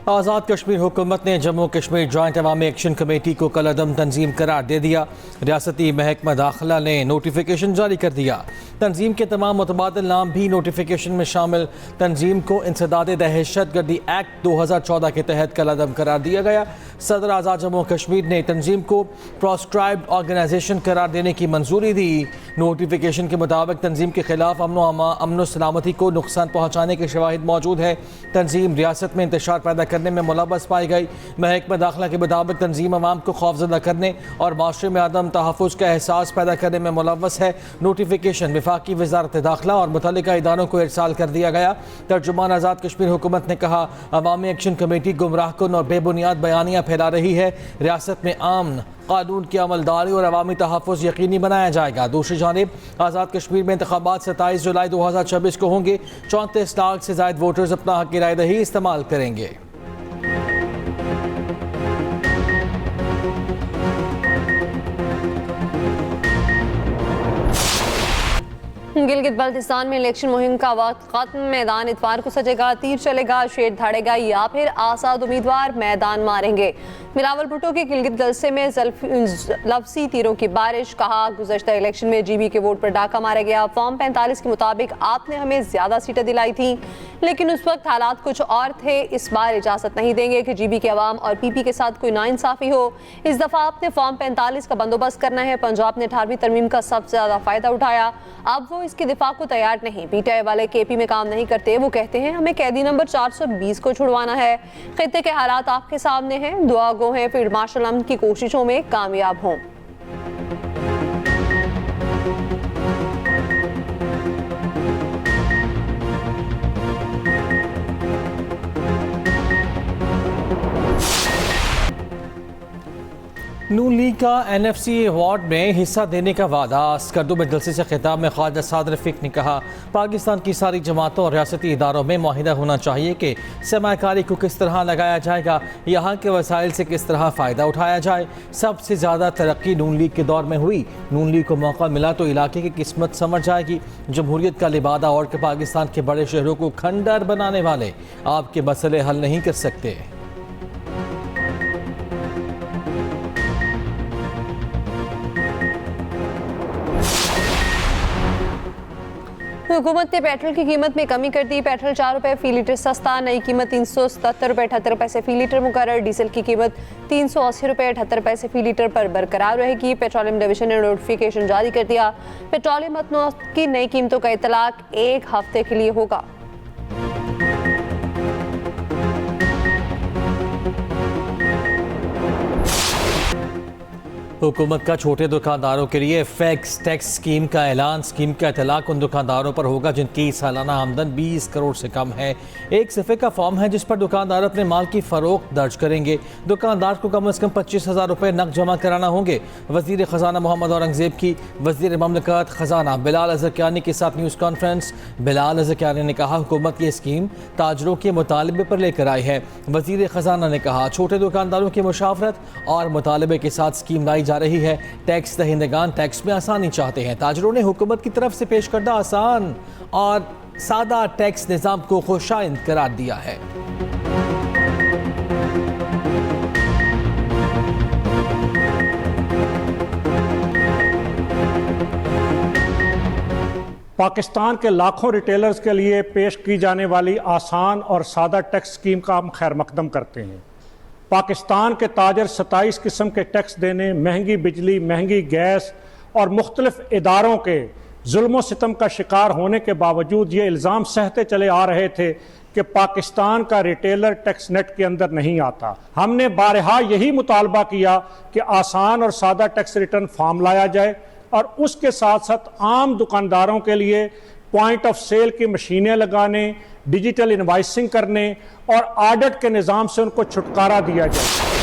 आज़ाद कश्मीर हुकूमत ने जम्मू कश्मीर जॉइंट अवामी action committee को कलअदम तंजीम करार दे दिया। रियासती महकमा दाखिला ने नोटिफिकेशन जारी कर दिया। तंजीम के तमाम मुतबादिल नाम भी नोटिफिकेशन में शामिल। तंजीम को इंसदाद दहशत गर्दी एक्ट 2014 के तहत कलअदम करार दिया गया। सदर आज़ाद जम्मू कश्मीर ने तंजीम को प्रोस्क्राइब्ड ऑर्गेनाइजेशन करार देने की मंजूरी दी। नोटिफिकेशन के मुताबिक तंजीम के खिलाफ अमन सलामती को नुकसान पहुँचाने के शवाहिद मौजूद है। तंजीम रियासत में इंतशार पैदा करने में मुलव्वस पाई गई। महकमा दाखिला के मुताबिक तंजीम अवाम को खौफजदा करने और माशरे में अदम तहफ़्फ़ुज़ का एहसास पैदा करने में मुलव्वस है। नोटिफिकेशन वफाकी वज़ारत दाखिला और मुतल्लिका इदारों को इरसाल कर दिया गया। तर्जुमान आज़ाद कश्मीर हुकूमत ने कहा, अवामी एक्शन कमेटी गुमराहकुन और बेबुनियाद बयानियाँ फैला रही है। रियासत में आमन कानून की अमलदारी और अवामी तहफ़्फ़ुज़ यकीनी बनाया जाएगा। दूसरी जानिब आज़ाद कश्मीर में इंतखाबात 27 जुलाई 2026 को होंगे। 34 लाख से ज़ायद वोटर्स अपना हक़ राय दही इस्तेमाल करेंगे। गिलगित बल्तिस्तान में इलेक्शन मुहिम का वक्त खत्म। मैदान इतवार को सजेगा, तीर चलेगा, शेर धड़ेगा या फिर आज़ाद उम्मीदवार मैदान मारेंगे। बिलावल भुट्टो के गिलगित जलसे में लफ्ज़ी तीरों की बारिश। कहा, गुज़श्ता इलेक्शन में जीबी के वोट पर डाका मारा गया। फॉर्म 45 के मुताबिक आपने हमें ज़्यादा सीटें दिलाई थी, लेकिन उस वक्त हालात कुछ और थे। इस बार इजाज़त नहीं देंगे कि जीबी के अवाम और पीपी के साथ कोई नाइंसाफ़ी हो। इस दफ़ा आपने फॉर्म 45 का बंदोबस्त करना है। पंजाब ने 18वीं तरमीम का सबसे ज़्यादा फ़ायदा उठाया, अब वो इसके दिफा को तैयार नहीं। पीटीआई वाले केपी में काम नहीं करते, वो कहते हैं हमें कैदी नंबर 420 को छुड़वाना है। खित्ते के हालात आपके सामने हैं, दुआ गो हैं फील्ड मार्शल अमन की कोशिशों में कामयाब हों। नून लीग का NFC अवार्ड में हिस्सा देने का वादा। स्कर्दू में जलसे से खिताब में ख्वाजा साद रफीक ने कहा, पाकिस्तान की सारी जमातों और रियासती इदारों में मुआहिदा होना चाहिए कि सरमायाकारी को किस तरह लगाया जाएगा, यहाँ के वसाइल से किस तरह फ़ायदा उठाया जाए। सबसे ज़्यादा तरक्की नून लीग के दौर में हुई। नून लीग को मौका मिला तो इलाके की किस्मत समझ जाएगी। जमहूरियत का लिबादा और के पाकिस्तान के बड़े शहरों को खंडर बनाने वाले आपके मसले हल नहीं कर सकते। हुकूमत ने पेट्रोल की कीमत में कमी कर दी। पेट्रोल 4 रुपये फी लीटर सस्ता, नई कीमत 377 रुपये 78 पैसे फी लीटर मुकर्रर। डीजल की कीमत 380 रुपये 78 पैसे फी लीटर पर बरकरार रहेगी। पेट्रोलियम डिवीजन ने नोटिफिकेशन जारी कर दिया। पेट्रोलियम मतनों की नई कीमतों का इतलाक 1 हफ्ते के लिए होगा। हुकूमत का छोटे दुकानदारों के लिए फैक्स टैक्स स्कीम का ऐलान। स्कीम का इतलाक उन दुकानदारों पर होगा जिनकी सालाना आमदन 20 करोड़ से कम है। एक सफ़े का फॉर्म है जिस पर दुकानदार अपने माल की फ़रोख्त दर्ज करेंगे। दुकानदार को कम अज़ कम 25,000 रुपये नकद जमा कराना होंगे। वज़ीर ख़जाना मोहम्मद औरंगज़ेब की वज़ीर ममलकत ख़जाना बिलाल अज़रकियानी के साथ न्यूज़ कॉन्फ्रेंस। बिलाल अज़रकियानी ने कहा, हुकूमत ये स्कीम ताजरों के मुतालबे पर लेकर आई है। वज़ीर ख़जाना ने कहा, छोटे दुकानदारों की मुशावरत और मुतालबे के साथ स्कीम लाई जा रही है। टैक्स दहिंदगान टैक्स में आसानी चाहते हैं। ताजरों ने हुकूमत की तरफ से पेश करदा आसान और सादा टैक्स निज़ाम को खुशाइंद करार दिया है। पाकिस्तान के लाखों रिटेलर्स के लिए पेश की जाने वाली आसान और सादा टैक्स स्कीम का हम खैर मकदम करते हैं। पाकिस्तान के ताजर 27 किस्म के टैक्स देने, महंगी बिजली, महंगी गैस और मुख्तलिफ इदारों के जुल्म सितम का शिकार होने के बावजूद ये इल्ज़ाम सहते चले आ रहे थे कि पाकिस्तान का रिटेलर टैक्स नेट के अंदर नहीं आता। हमने बारहा यही मुतालबा किया कि आसान और सादा टैक्स रिटर्न फॉर्म लाया जाए और उसके साथ साथ आम दुकानदारों के लिए पॉइंट ऑफ सेल की मशीनें लगाने, डिजिटल इनवाइसिंग करने और ऑडिट के निज़ाम से उनको छुटकारा दिया जाए।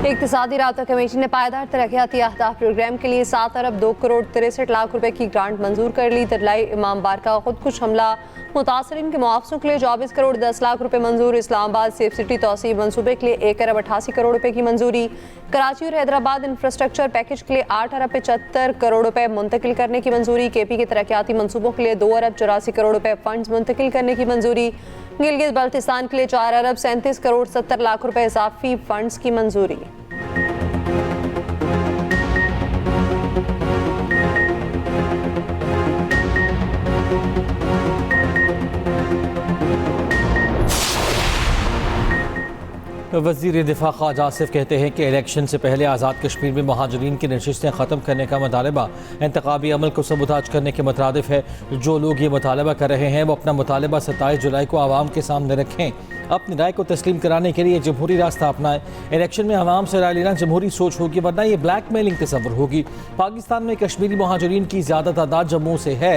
इक़्तिसादी राब्ता कमेटी ने पायदार तरक्याती अहदाफ प्रोग्राम के लिए 7 अरब 2 करोड़ 63 लाख रुपए की ग्रांट मंजूर कर ली। दरलाई इमाम बार का खुदकुश हमला मुतासरीन के मुआवजों के लिए 24 करोड़ 10 लाख रुपए मंजूर। इस्लामाबाद सेफ सिटी तौसीब मनसूबे के लिए 1 अरब 88 करोड़ रुपए की मंजूरी। कराची और हैदराबाद इंफ्रास्ट्रक्चर पैकेज के लिए 8 अरब 75 करोड़ रुपए मुंतकिल करने की मंजूरी। केपी के तरक्याती मनसूबों के लिए 2 अरब 84 करोड़ रुपए फंड्स मुंतकिल करने की मंजूरी। गिलगित बल्तिस्तान के लिए 4 अरब 37 करोड़ 70 लाख रुपए इजाफी फंड्स की मंजूरी। वज़ीर दिफा ख्वाजा आसिफ कहते हैं कि इलेक्शन से पहले आज़ाद कश्मीर में महाजरीन की नशिस्तें ख़त्म करने का मुतालबा इंतखाबी अमल को सबूताज करने के मुतरादिफ है। जो लोग ये मुतालबा कर रहे हैं वो अपना मुतालबा 27 जुलाई को आवाम के सामने रखें। अपनी राय को तस्लीम कराने के लिए जमहूरी रास्ता अपनाएं। इलेक्शन में आवाम से राय लेना जमहूरी सोच होगी, वरना ये ब्लैक मेलिंग तस्वर होगी। पाकिस्तान में कश्मीरी महाजरीन की ज़्यादा तादाद जम्मू से है।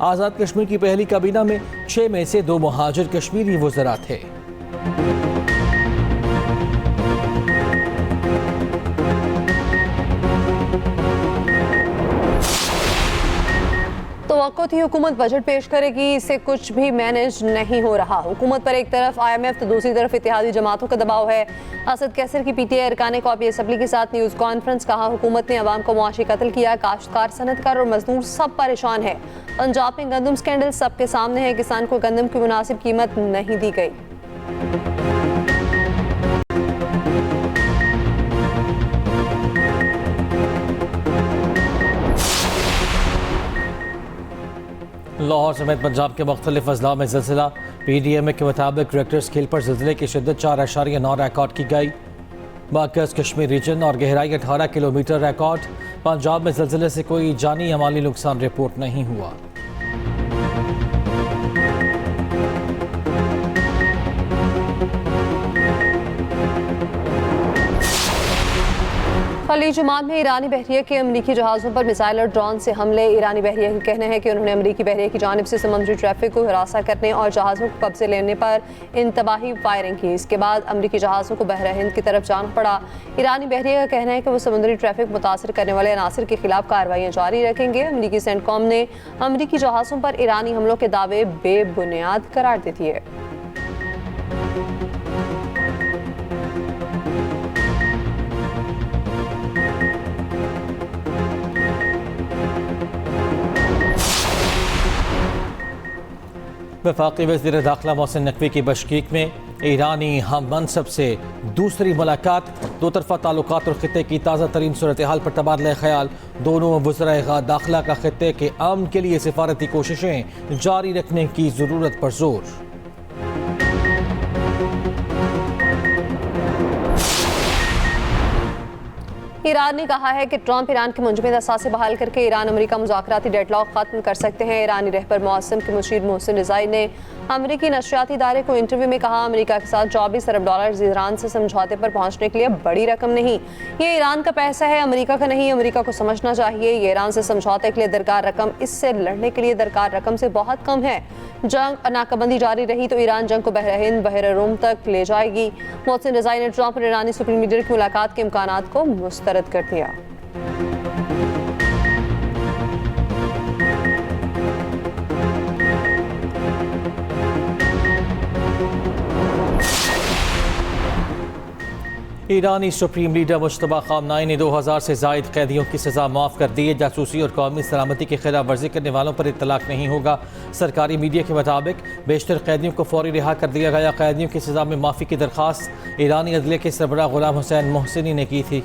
आज़ाद कश्मीर की पहली काबीना में 6 में से 2 महाजिर कश्मीरी वज़रा थे। तो थी हुकूमत बजट पेश करेगी, इससे कुछ भी मैनेज नहीं हो रहा। हुकूमत पर एक तरफ IMF तो दूसरी तरफ इत्तेहादी जमातों का दबाव है। असद कैसर की PTI अरकान कौमी असम्बली के साथ न्यूज़ कॉन्फ्रेंस, कहा हुकूमत ने अवाम को मुआशी कत्ल किया, काश्तकार सनतकार और मजदूर सब परेशान है। पंजाब में गंदम स्कैंडल सबके सामने है, किसान को गंदम की मुनासिब कीमत नहीं दी गई। लाहौर समेत पंजाब के मुख्तलिफ अजला में ज़िलज़िला। PDMA के मुताबिक रिक्टर स्केल पर ज़िलज़िले की शिद्दत 4.9 रिकॉर्ड की गई। मरकज़ कश्मीर रीजन और गहराई 18 किलोमीटर रिकॉर्ड। पंजाब में ज़िलज़िले से कोई जानी या माली नुकसान रिपोर्ट नहीं हुआ। खलीज ओमान में ईरानी बहरिया के अमरीकी जहाज़ों पर मिसाइल और ड्रोन से हमले। ईरानी बहरिया का कहना है कि उन्होंने अमरीकी बहरिया की जानिब से समुद्री ट्रैफिक को हिरासा करने और जहाज़ों को कब्जे लेने पर इंतबाही फायरिंग की। इसके बाद अमरीकी जहाज़ों को बहरा हिंद की तरफ जाना पड़ा। ईरानी बहरिया का कहना है कि वो समुद्री ट्रैफिक मुतासर करने वाले अनासर के खिलाफ कार्रवाइयाँ जारी रखेंगे। अमरीकी सेंटकॉम ने अमरीकी जहाज़ों पर ईरानी हमलों के दावे बेबुनियाद करार दे दिए। वफाकी वज़ीर दाखिला मोहसिन नकवी की बशकीक में ईरानी हम मनसब से दूसरी मुलाकात। दो तरफा ताल्लुकात और खित्ते की ताज़ा तरीन सूरत हाल पर तबादला ख्याल। दोनों वज़राए दाखिला का खित्ते के अमन के लिए सिफारती कोशिशें जारी रखने की ज़रूरत पर जोर। ईरान ने कहा है कि ट्रंप ईरान के मुंजमद असासे बहाल करके ईरान अमेरिका मुज़ाकराती डेडलॉक खत्म कर सकते हैं। ईरानी रहबर मौसम के मुशीर मोहसिन रिज़ाई ने अमेरिकी नशरियाती इदारे को इंटरव्यू में कहा, अमेरिका के साथ 24 अरब डॉलर ईरान से समझौते पर पहुंचने के लिए बड़ी रकम नहीं, ये ईरान का पैसा है, अमेरिका का नहीं। अमेरिका को समझना चाहिए ये ईरान से समझौते के लिए दरकार रकम इससे लड़ने के लिए दरकार रकम से बहुत कम है। जंग नाकाबंदी जारी रही तो ईरान जंग को बहर हिंद बहर रोम तक ले जाएगी। मोहसिन रिज़ाई ने ट्रंप और ईरानी सुप्रीम लीडर की मुलाकात के इम्कानात को मुस्तरद कर दिया। ईरानी सुप्रीम लीडर मुश्तबा खामनाई ने 2000 से जायद कैदियों की सज़ा माफ़ कर दी है। जासूसी और कौमी सलामती की खिलाफ वर्जी करने वालों पर इत्तलाक नहीं होगा। सरकारी मीडिया के मुताबिक बेशतर कैदियों को फौरी रिहा कर दिया गया। कैदियों की सज़ा में माफ़ी की दरख्वास्त ईरानी अदलिया के सरबराह गुलाम हुसैन मोहसिनी ने की थी।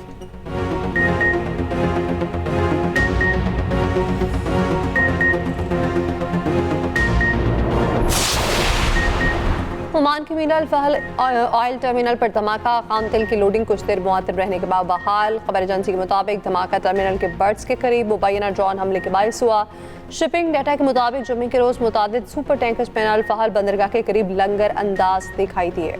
ओमान के मीना अल फहल ऑयल टर्मिनल पर धमाका। खाम तेल की लोडिंग कुछ देर मुअत्तल रहने के बाद बहाल। खबर एजेंसी के मुताबिक धमाका टर्मिनल के बर्ड्स के करीब मुबैना ड्रोन हमले के बायस हुआ। शिपिंग डाटा के मुताबिक जुम्मे के रोज मुतादिद सुपर टैंकर्स मीना अल फहल बंदरगाह के करीब लंगर अंदाज दिखाई दिए।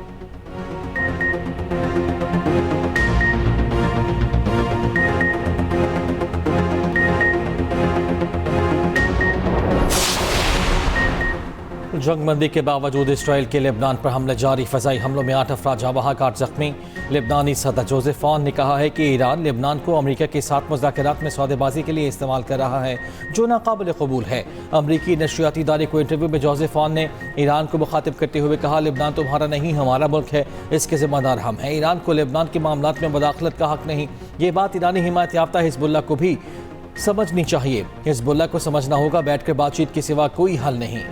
जंगबंदी के बावजूद इसराइल के लेबनान पर हमले जारी। फ़ज़ाई हमलों में 8 अफराद जाँ बहक 8 ज़ख्मी। लेबनानी सदर जोसेफ ऑन ने कहा है कि ईरान लेबनान को अमरीका के साथ मुज़ाकरात में सौदेबाजी के लिए इस्तेमाल कर रहा है, जो नाकाबिल कबूल है। अमरीकी नशरियाती इदारे को इंटरव्यू में जोसेफ ऑन ने ईरान को मुखातिब करते हुए कहा, लेबनान तुम्हारा नहीं हमारा मुल्क है, इसके ज़िम्मेदार हम हैं। ईरान को लेबनान के मामलात में मुदाखलत का हक नहीं। ये बात ईरानी हिमायत याफ्ता हिज़्बुल्लाह को भी समझनी चाहिए। हिज़्बुल्लाह को समझना होगा बैठकर बातचीत के सिवा कोई हल नहीं।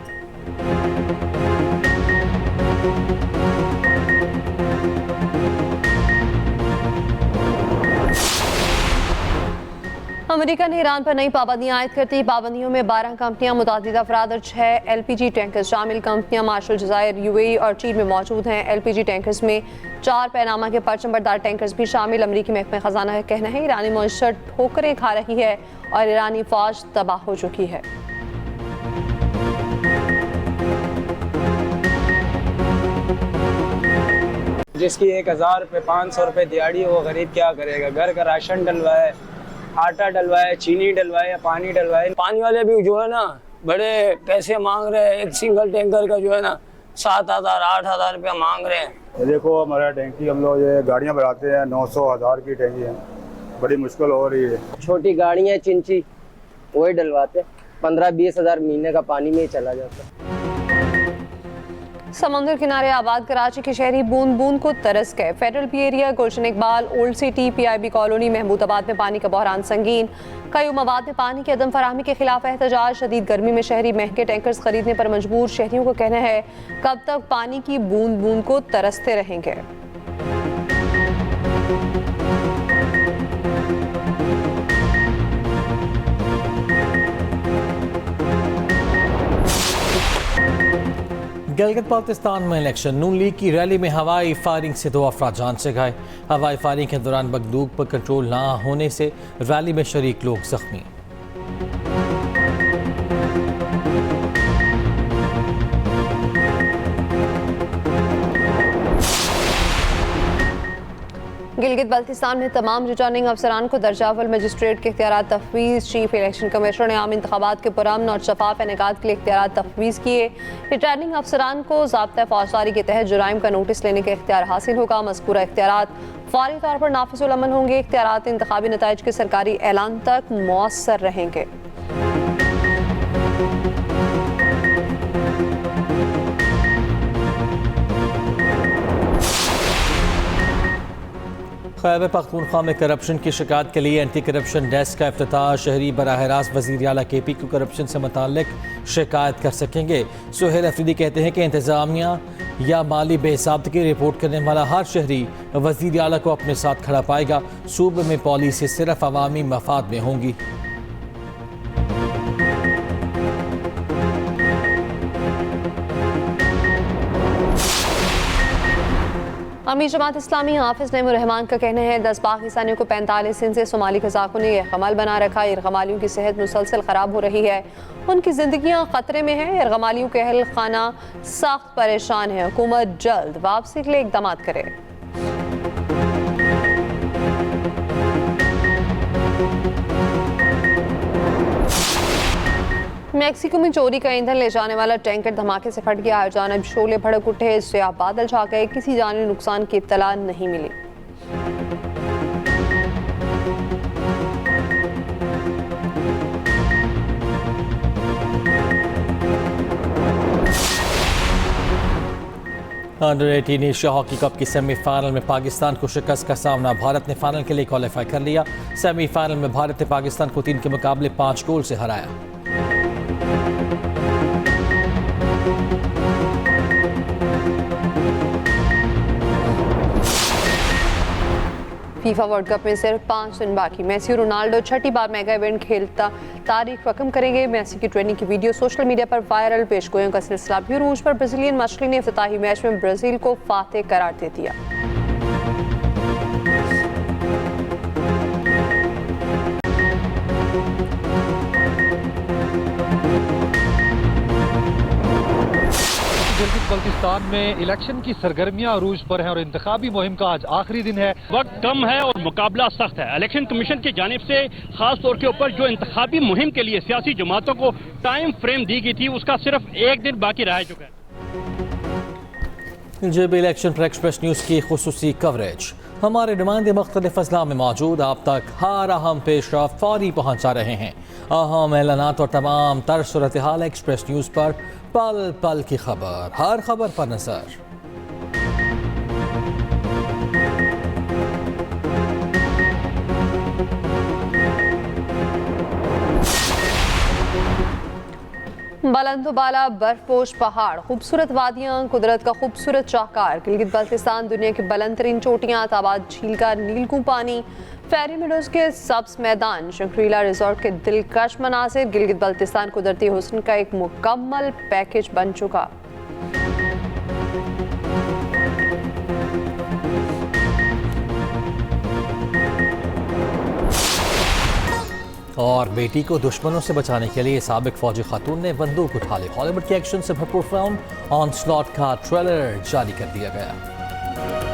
अमेरिका ने ईरान पर नई पाबंदियां आयद करती। पाबंदियों में 12 कंपनियां, मुतादिद अफराद और 6 LPG टैंकर्स शामिल। कंपनियां मार्शल जज़ायर, UAE और चीन में मौजूद हैं। LPG टैंकर्स में 4 पैनामा के परचमबरदार टैंकर्स भी शामिल। अमरीकी महकमे खजाना का कहना है ईरानी मईशत ठोकरें खा रही है और ईरानी फौज तबाह हो चुकी है। जिसकी 1000 रुपये 500 रुपये दिहाड़ी, वो गरीब क्या करेगा? घर का राशन डलवाए, आटा डलवाए, चीनी डलवाए, पानी डलवाए। पानी वाले भी जो है ना बड़े पैसे मांग रहे हैं। एक सिंगल टैंकर का जो है ना 7,000 8,000 रुपया मांग रहे हैं। ये देखो हमारा टैंकी, हम लोग ये गाड़ियाँ बढ़ाते हैं, 900 1000 की टैंकी है, बड़ी मुश्किल हो रही है। छोटी गाड़ियाँ चिंची वही डलवाते, 15-20 हज़ार महीने का पानी में ही चला जाता। समुद्र किनारे आबाद कराची के शहरी बूंद बूंद को तरस गए। Federal B area, Gulshan Iqbal, old city, PIB colony, Mahmudabad में पानी का बहरान संगीन। कई मवाद में पानी की अदम फराहमी के खिलाफ एहतजाज। शदीद गर्मी में शहरी महंगे टैंकर्स खरीदने पर मजबूर। शहरियों को कहना है कब तक पानी की बूंद बूंद को तरसते रहेंगे। गिलगित बाल्तिस्तान में इलेक्शन, नून लीग की रैली में हवाई फायरिंग से 2 अफराद जान से गए। हवाई फायरिंग के दौरान बंदूक पर कंट्रोल ना होने से रैली में शरीक लोग जख्मी। गिलगित बाल्तिस्तान में तमाम रिटर्निंग अफसरान को दर्जा अव्वल मजिस्ट्रेट के इख्तियारात तफवीज़। चीफ इलेक्शन कमिश्नर ने आम इंतखाबात के पुरअमन और शफाफ इनेकाद के लिए इख्तियारात तफवीज़ किए। रिटर्निंग अफसरान को ज़ाब्ता फौजदारी के तहत जुराइम का नोटिस लेने का इख्तियार हासिल होगा। मज़कूरा इख्तियारात फौरी तौर पर नाफिज़ुल अमल होंगे। इख्तियारात इंतखाबी नताइज के सरकारी ऐलान तक मौसर रहेंगे। खैबर पख्तूनख्वा में करप्शन की शिकायत के लिए एंटी करप्शन डेस्क का इफ्तिताह। शहरी बराह रास्त वज़ीर आला KP को करप्शन से मुताल्लिक शिकायत कर सकेंगे। सुहेल अफरीदी कहते हैं कि इंतज़ामिया या माली बेहिसाबतगी रिपोर्ट करने वाला हर शहरी वज़ीर आला को अपने साथ खड़ा पाएगा। सूबे में पॉलिसी सिर्फ अवामी मफाद में होंगी। अमीर जमात इस्लामी हाफिज नईमुर रहमान का कहना है 10 पाकिस्तानियों को 45 दिन से सोमाली कज़ाकों ने यरगमाल बना रखा। यरगमालियों की सेहत मुसलसल ख़राब हो रही है, उनकी ज़िंदगियाँ ख़तरे में हैं। यरगमालियों के अहल खाना सख्त परेशान है। हुकूमत जल्द वापसी के लिए इक़दाम करे। मैक्सिको में चोरी का ईंधन ले जाने वाला टैंकर धमाके से फट गया। हर जानब शोले भड़क उठे, इससे आप बादल छा गए। किसी जानी नुकसान की इत्तला नहीं मिली। अंडर 18 एशिया हॉकी कप की सेमीफाइनल में पाकिस्तान को शिकस्त का सामना। भारत ने फाइनल के लिए क्वालिफाई कर लिया। सेमीफाइनल में भारत ने पाकिस्तान को 3 के मुकाबले 5 गोल से हराया। फीफा वर्ल्ड कप में सिर्फ 5 दिन बाकी। मेसी और रोनाल्डो छठी बार मेगा इवेंट खेलता तारीख रकम करेंगे। मेसी की ट्रेनिंग की वीडियो सोशल मीडिया पर वायरल। पेशगोइयों का सिलसिला भी अरूज पर। ब्राजीलियन मछली ने इफ्तिताही मैच में ब्राजील को फातेह करार दे दिया। गिलगित बाल्तिस्तान में इलेक्शन की सरगर्मियां अरूज पर हैं और इंतखाबी मुहिम का आज आखिरी दिन है। वक्त कम है और मुकाबला सख्त है। इलेक्शन कमीशन की जानिब से खास तौर के ऊपर जो इंतखाबी मुहिम के लिए सियासी जमातों को टाइम फ्रेम दी गई थी, उसका सिर्फ 1 दिन बाकी रह चुका है। जब इलेक्शन पर एक्सप्रेस न्यूज़ की खुसूसी कवरेज। हमारे नुमाइंदे मुख्तलिफ अजला में मौजूद, आप तक हर अहम पेशरफ फौरी पहुँचा रहे हैं। अहम ऐलानात और तमाम तर सूरत हाल एक्सप्रेस न्यूज़ पर पल पल की खबर, हर खबर पर नजर। बुलंदबाला बर्फपोश पहाड़, खूबसूरत वादियां, कुदरत का खूबसूरत शाहकार। गिलगित बल्तिस्तान दुनिया की बुलंद तरीन चोटियां, ताबाद झील का नीलकू पानी, फेरी मेडोज के सब्ज मैदान, शंक्रीला रिजॉर्ट के दिलकश मनासिर। गिलगित बल्तिस्तान कुदरती हुस्न का एक मुकम्मल पैकेज बन चुका। और बेटी को दुश्मनों से बचाने के लिए साबिक फौजी खातून ने बंदूक उठा ली। हॉलीवुड के एक्शन से भरपूर फिल्म ऑन स्लॉट का ट्रेलर जारी कर दिया गया।